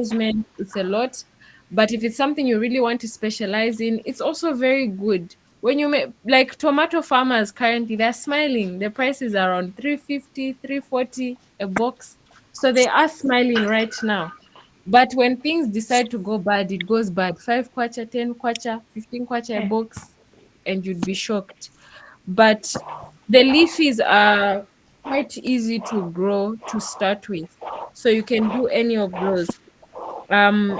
management, it's a lot. But if it's something you really want to specialize in, it's also very good. When you make like tomato farmers currently, they're smiling. The price is around 350, 340 a box. So they are smiling right now. But when things decide to go bad, it goes bad. 5 kwacha, 10 kwacha, 15 kwacha a Eh. box, and you'd be shocked. But the leafies are quite easy to grow to start with. So you can do any of those.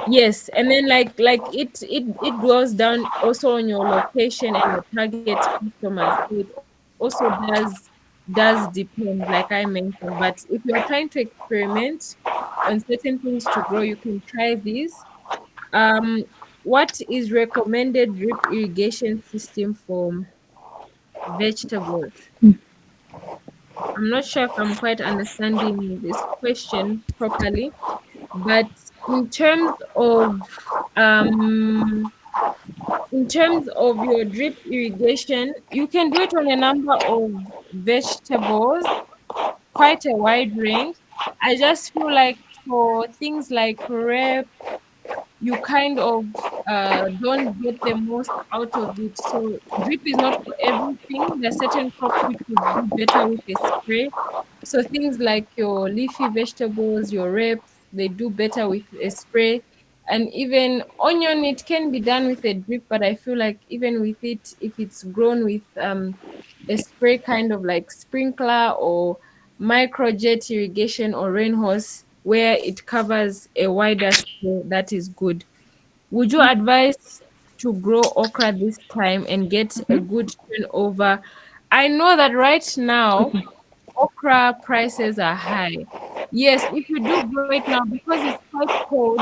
Yes, and then it goes down also on your location and your target customers. So it also does depend, like I mentioned. But if you're trying to experiment on certain things to grow, you can try these. Um, what is recommended drip irrigation system for vegetables? I'm not sure if I'm quite understanding this question properly, but in terms of um in terms of your drip irrigation, you can do it on a number of vegetables, quite a wide range. I just feel like for things like rep, you kind of don't get the most out of it. So drip is not for everything. There are certain crops which would do better with a spray. So things like your leafy vegetables, your reps, they do better with a spray. And even onion, it can be done with a drip, but I feel like even with it, if it's grown with a spray kind of like sprinkler or microjet irrigation or rain hose, where it covers a wider spray, that is good. Would you advise to grow okra this time and get a good turnover? I know that right now okra prices are high. Yes, if you do grow it now because it's quite cold,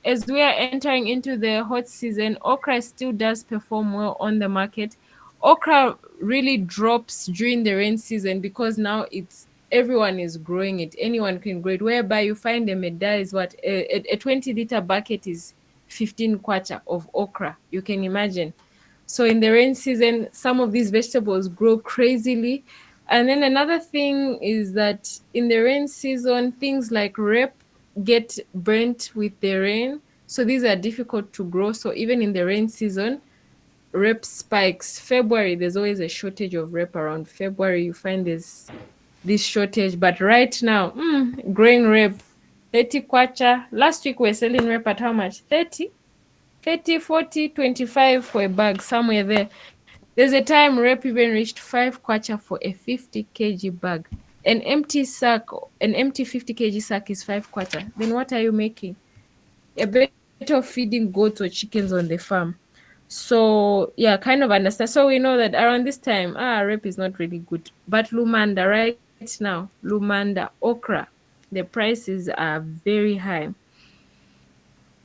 as we are entering into the hot season, okra still does perform well on the market. Okra really drops during the rain season because now it's everyone is growing it. Anyone can grow it. Whereby you find a medal is what a 20-liter bucket is 15 kwacha of okra. You can imagine. So in the rain season, some of these vegetables grow crazily. And then another thing is that in the rain season, things like rep get burnt with the rain. So these are difficult to grow. So even in the rain season, rep spikes. February, there's always a shortage of rep around February. You find this shortage. But right now, growing rep, 30 kwacha. Last week we were selling rep at how much? 30? 30, 40, 25 for a bag, somewhere there. There's a time rep even reached 5 kwacha for a 50 kg bag. An empty sack, an empty 50 kg sack is 5 kwacha. Then what are you making? You're better off feeding goats or chickens on the farm. So yeah, kind of understand. So we know that around this time, rep is not really good. But Lumanda right now, Lumanda, okra, the prices are very high.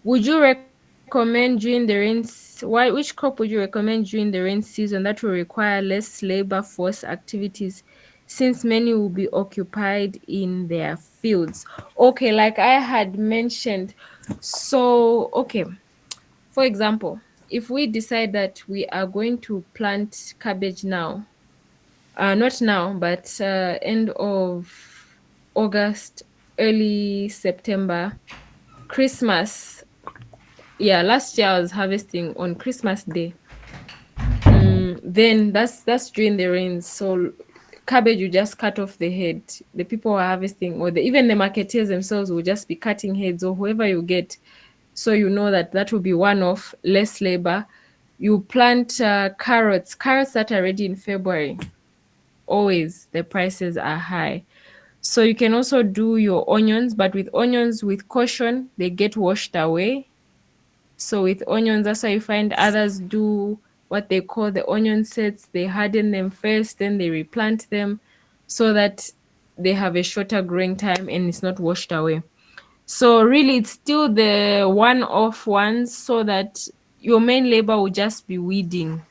Would you recommend during the which crop would you recommend during the rain season that will require less labor force activities since many will be occupied in their fields? Okay, like I had mentioned. So, okay, for example, if we decide that we are going to plant cabbage now, not now, but end of August, early September, Christmas. Yeah, last year I was harvesting on Christmas Day. Then that's during the rains. So cabbage you just cut off the head. The people who are harvesting, or even the marketeers themselves will just be cutting heads, or whoever you get. So you know that that will be one of less labor. You plant carrots, carrots that are ready in February. Always the prices are high. So you can also do your onions, but with onions with caution, they get washed away. So with onions, that's why you find others do what they call the onion sets. They harden them first, then they replant them so that they have a shorter growing time and it's not washed away. So really it's still the one-off ones so that your main labor will just be weeding.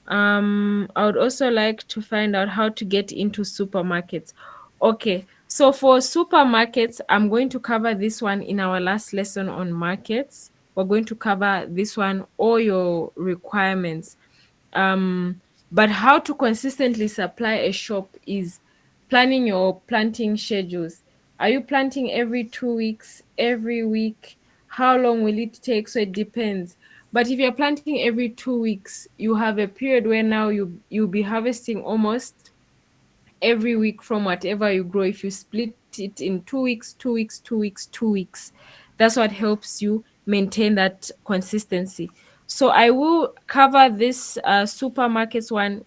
I would also like to find out how to get into supermarkets. Okay, so for supermarkets, I'm going to cover this one in our last lesson on markets. We're going to cover this one, all your requirements. But how to consistently supply a shop is planning your planting schedules. Are you planting every 2 weeks, every week? How long will it take? So it depends. But if you're planting every 2 weeks, you have a period where now you'll be harvesting almost every week from whatever you grow. If you split it in 2 weeks, 2 weeks, 2 weeks, 2 weeks, that's what helps you maintain that consistency. So I will cover this supermarkets one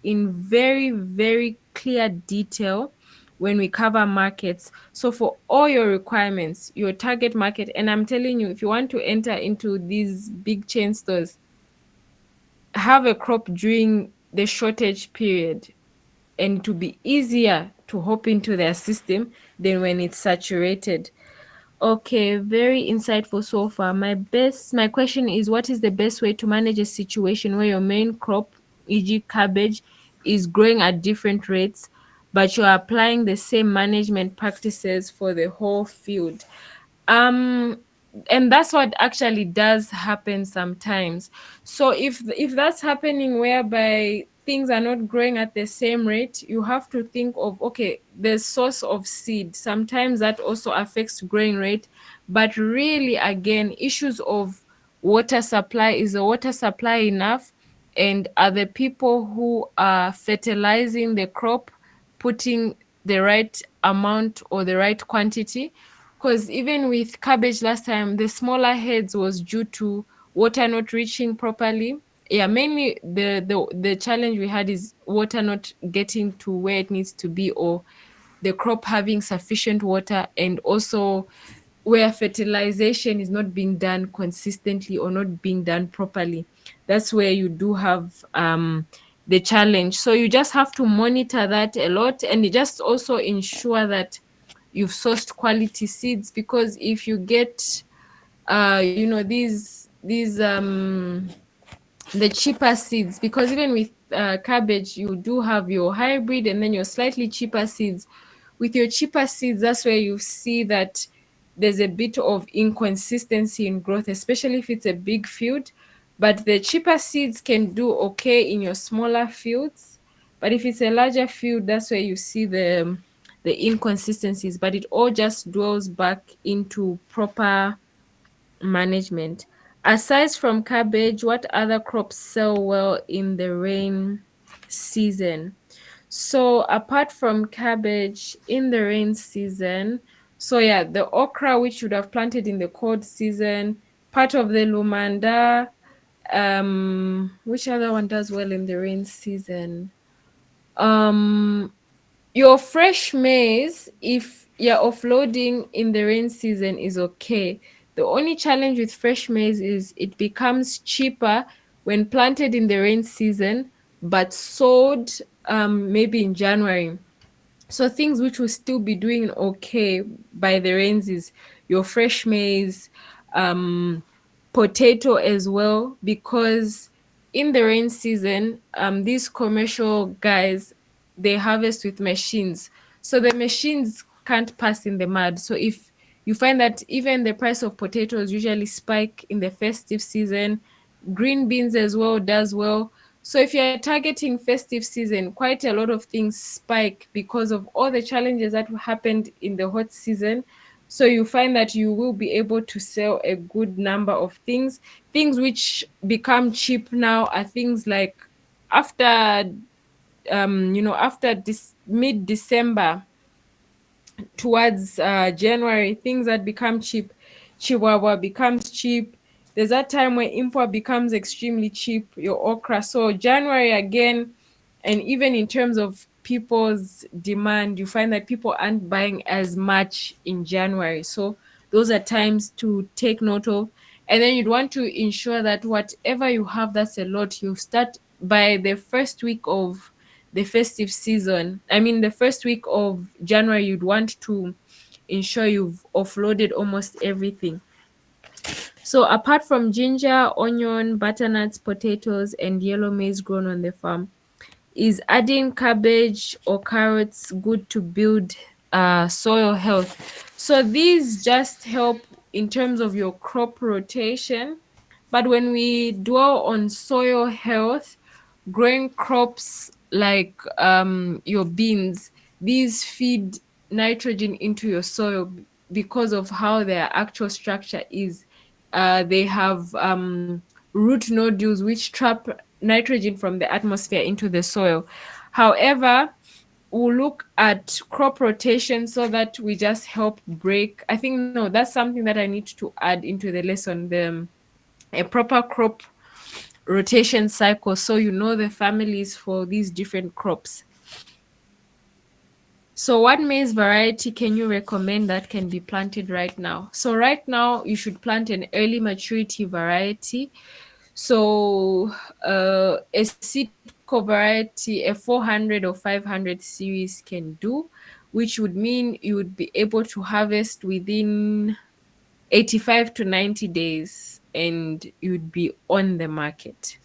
in very, very clear detail when we cover markets. So for all your requirements, your target market, and I'm telling you, if you want to enter into these big chain stores, have a crop during the shortage period, and to be easier to hop into their system than when it's saturated. Okay, very insightful so far. My question is, what is the best way to manage a situation where your main crop, e.g. cabbage, is growing at different rates, but you're applying the same management practices for the whole field? Um and that's what actually does happen sometimes. So if that's happening whereby things are not growing at the same rate, you have to think of, okay, the source of seed. Sometimes that also affects growing rate, but really, again, issues of water supply. Is the water supply enough? And are the people who are fertilizing the crop putting the right amount or the right quantity? Because even with cabbage last time, the smaller heads was due to water not reaching properly. Yeah, mainly the challenge we had is water not getting to where it needs to be, or the crop having sufficient water, and also where fertilization is not being done consistently or not being done properly. That's where you do have the challenge. So you just have to monitor that a lot, and you just also ensure that you've sourced quality seeds, because if you get these the cheaper seeds, because even with cabbage you do have your hybrid and then your slightly cheaper seeds. With your cheaper seeds, that's where you see that there's a bit of inconsistency in growth, especially if it's a big field. But the cheaper seeds can do okay in your smaller fields, but if it's a larger field, that's where you see the inconsistencies. But it all just dwells back into proper management. Aside from cabbage, what other crops sell well in the rain season? So apart from cabbage in the rain season, so yeah, the okra which would have planted in the cold season, part of the lumanda, which other one does well in the rain season? Um your fresh maize, if you're offloading in the rain season, is okay. The only challenge with fresh maize is it becomes cheaper when planted in the rain season, but sold maybe in January. So things which will still be doing okay by the rains is your fresh maize, um, potato as well, because in the rain season, these commercial guys, they harvest with machines. So the machines can't pass in the mud. So if you find that even the price of potatoes usually spike in the festive season, green beans as well does well. So if you're targeting festive season, quite a lot of things spike because of all the challenges that happened in the hot season. So you find that you will be able to sell a good number of things. Things which become cheap now are things like after after this mid December towards January, things that become cheap. Chihuahua becomes cheap. There's that time when import becomes extremely cheap, your okra. So January again, and even in terms of people's demand, you find that people aren't buying as much in January. So those are times to take note of. And then you'd want to ensure that whatever you have that's a lot, you start by the first week of the festive season. I mean, the first week of January, you'd want to ensure you've offloaded almost everything. So, apart from ginger, onion, butternuts, potatoes, and yellow maize grown on the farm, is adding cabbage or carrots good to build soil health? So, these just help in terms of your crop rotation. But when we dwell on soil health, growing crops like your beans, these feed nitrogen into your soil because of how their actual structure is. They have root nodules which trap nitrogen from the atmosphere into the soil. However, we'll look at crop rotation so that we just help break. I think no, that's something that I need to add into the lesson. The a proper crop rotation cycle, so you know the families for these different crops. So what maize variety can you recommend that can be planted right now? So right now you should plant an early maturity variety. So a Sitco variety, a 400 or 500 series can do, which would mean you would be able to harvest within 85 to 90 days and you'd be on the market.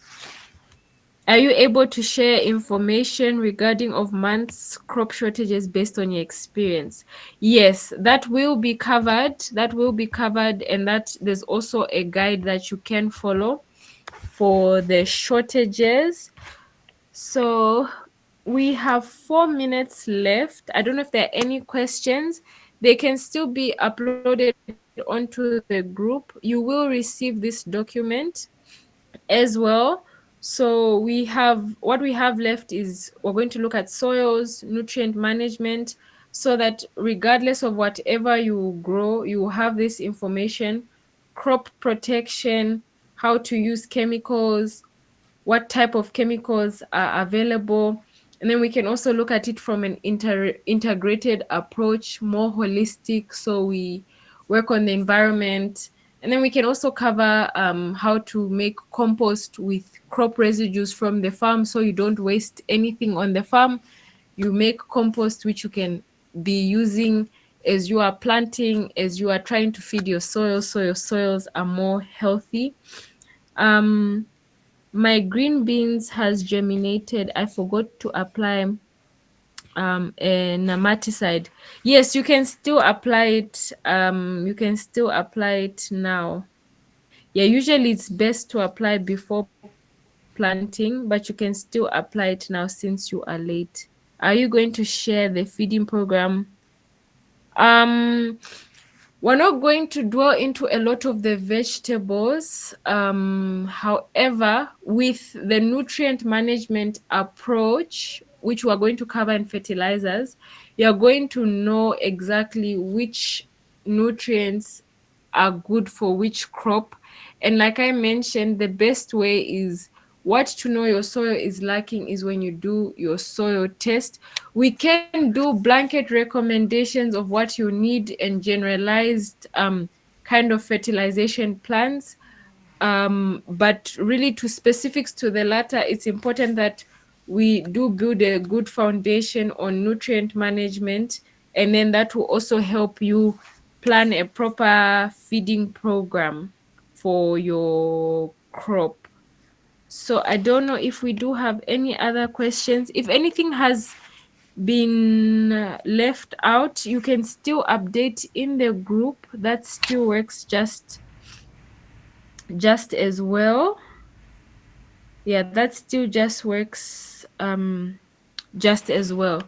Are you able to share information regarding of months crop shortages based on your experience? Yes, that will be covered. That will be covered, and that there's also a guide that you can follow for the shortages. So we have 4 minutes left. I don't know if there are any questions. They can still be uploaded onto the group. You will receive this document as well. So what we have left is we're going to look at soils, nutrient management, so that regardless of whatever you grow, you have this information, crop protection, how to use chemicals, what type of chemicals are available. And then we can also look at it from an integrated approach, more holistic. So we work on the environment. And then we can also cover how to make compost with crop residues from the farm so you don't waste anything on the farm. You make compost which you can be using as you are planting, as you are trying to feed your soil so your soils are more healthy. Um, my green beans has germinated. I forgot to apply a nematicide. Yes, you can still apply it. You can still apply it now. Yeah, usually it's best to apply before planting, but you can still apply it now since you are late. Are you going to share the feeding program? Um, We're not going to dwell into a lot of the vegetables. However, with the nutrient management approach, which we're going to cover in fertilizers, you're going to know exactly which nutrients are good for which crop. And like I mentioned, the best way is what to know your soil is lacking is when you do your soil test. We can do blanket recommendations of what you need and generalized kind of fertilization plans. But really, to specifics to the latter, it's important that we do build a good foundation on nutrient management, and then that will also help you plan a proper feeding program for your crop. So I don't know if we do have any other questions. If anything has been left out, you can still update in the group. That still works just as well. Yeah, that still just works just as well.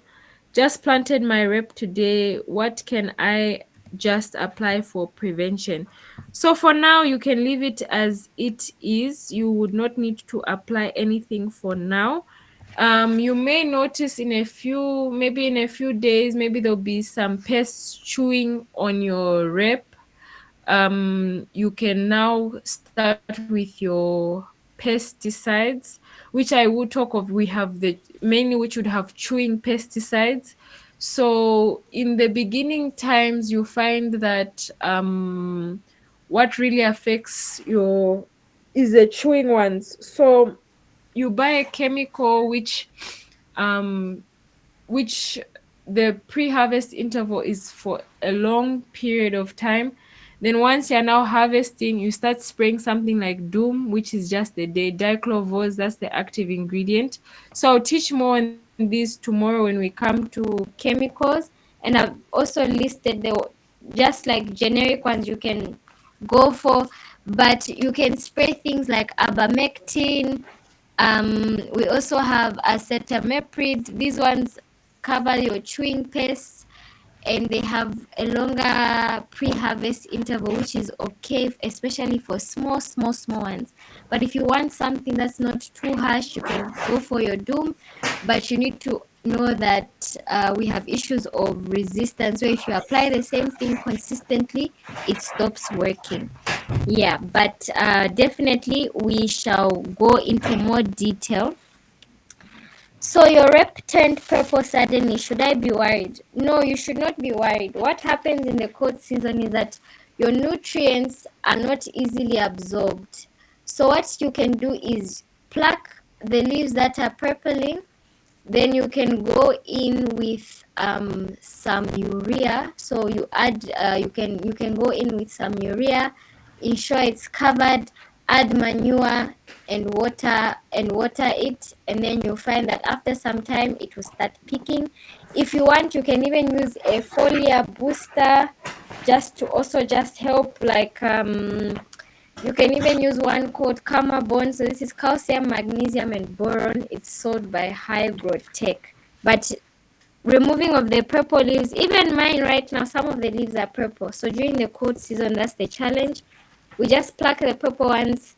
Just planted my rep today. What can I just apply for prevention? So for now, you can leave it as it is. You would not need to apply anything for now. You may notice maybe in a few days, maybe there'll be some pests chewing on your rep. You can now start with your pesticides, which I will talk of. We have the mainly which would have chewing pesticides. So in the beginning times, you find that what really affects your is the chewing ones. So you buy a chemical um which the pre-harvest interval is for a long period of time. Then once you're now harvesting, you start spraying something like Doom, which is just the day diclovos, that's the active ingredient. So I'll teach more on this tomorrow when we come to chemicals, and I've also listed the just like generic ones you can go for, but you can spray things like abamectin. We also have acetamiprid. These ones cover your chewing pests, and they have a longer pre-harvest interval, which is okay, especially for small ones. But if you want something that's not too harsh, you can go for your Doom, but you need to know that we have issues of resistance. So if you apply the same thing consistently, it stops working. Yeah, but definitely we shall go into more detail. So your rep turned purple suddenly. Should I be worried? No, you should not be worried. What happens in the cold season is that your nutrients are not easily absorbed. So what you can do is pluck the leaves that are purpling, then you can go in with some urea. So you can go in with some urea, ensure it's covered, add manure and water it, and then you'll find that after some time it will start picking. If you want, you can even use a foliar booster just to also just help, like you can even use one called Karma Bond. So this is calcium, magnesium, and boron. It's sold by Hygrotech. But removing of the purple leaves, even mine right now, some of the leaves are purple. So during the cold season, that's the challenge. We just pluck the purple ones,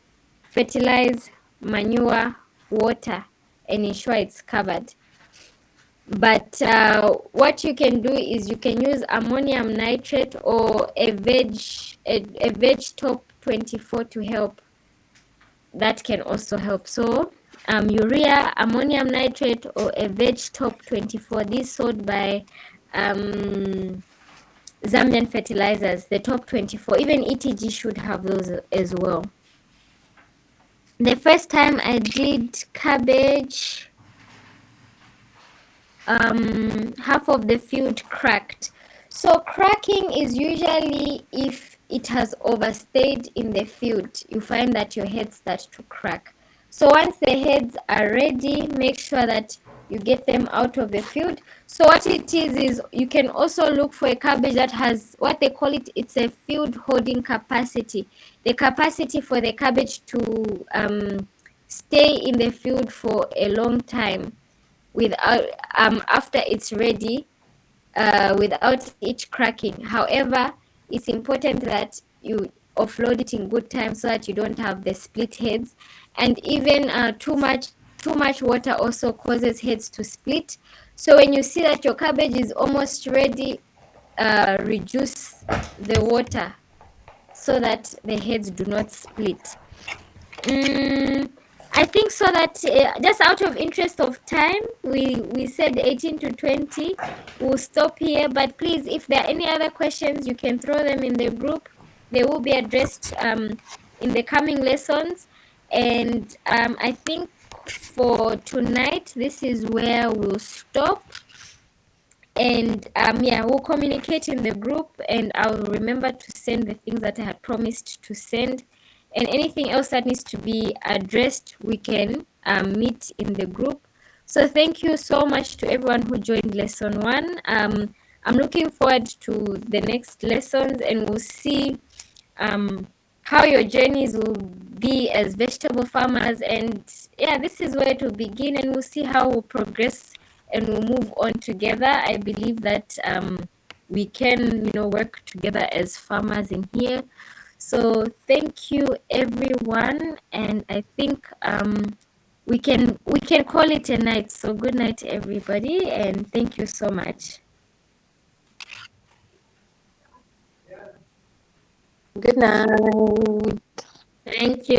fertilize, manure, water, and ensure it's covered. But what you can do is you can use ammonium nitrate or a veg top 24 to help. That can also help. So urea, ammonium nitrate, or a veg top 24. These sold by Zambian fertilizers, the top 24. Even ETG should have those as well. The first time I did cabbage, half of the field cracked. So cracking is usually if it has overstayed in the field. You find that your heads start to crack. So once the heads are ready, make sure that you get them out of the field. So what it is you can also look for a cabbage that has what they call it, it's a field holding capacity. The capacity for the cabbage to stay in the field for a long time without after it's ready, without it cracking. However, it's important that you offload it in good time so that you don't have the split heads. And even too much water also causes heads to split. So when you see that your cabbage is almost ready, reduce the water so that the heads do not split. I think so that just out of interest of time, we said 18 to 20. We'll stop here. But please, if there are any other questions, you can throw them in the group. They will be addressed in the coming lessons. And I think for tonight, this is where we'll stop. And yeah, we'll communicate in the group, and I'll remember to send the things that I had promised to send. And anything else that needs to be addressed, we can meet in the group. So thank you so much to everyone who joined lesson 1. I'm looking forward to the next lessons, and we'll see how your journeys will be as vegetable farmers. And yeah, this is where to begin, and we'll see how we'll progress and we'll move on together. I believe that we can, work together as farmers in here. So thank you, everyone, and I think we can call it a night. So good night, everybody, and thank you so much. Good night. Thank you.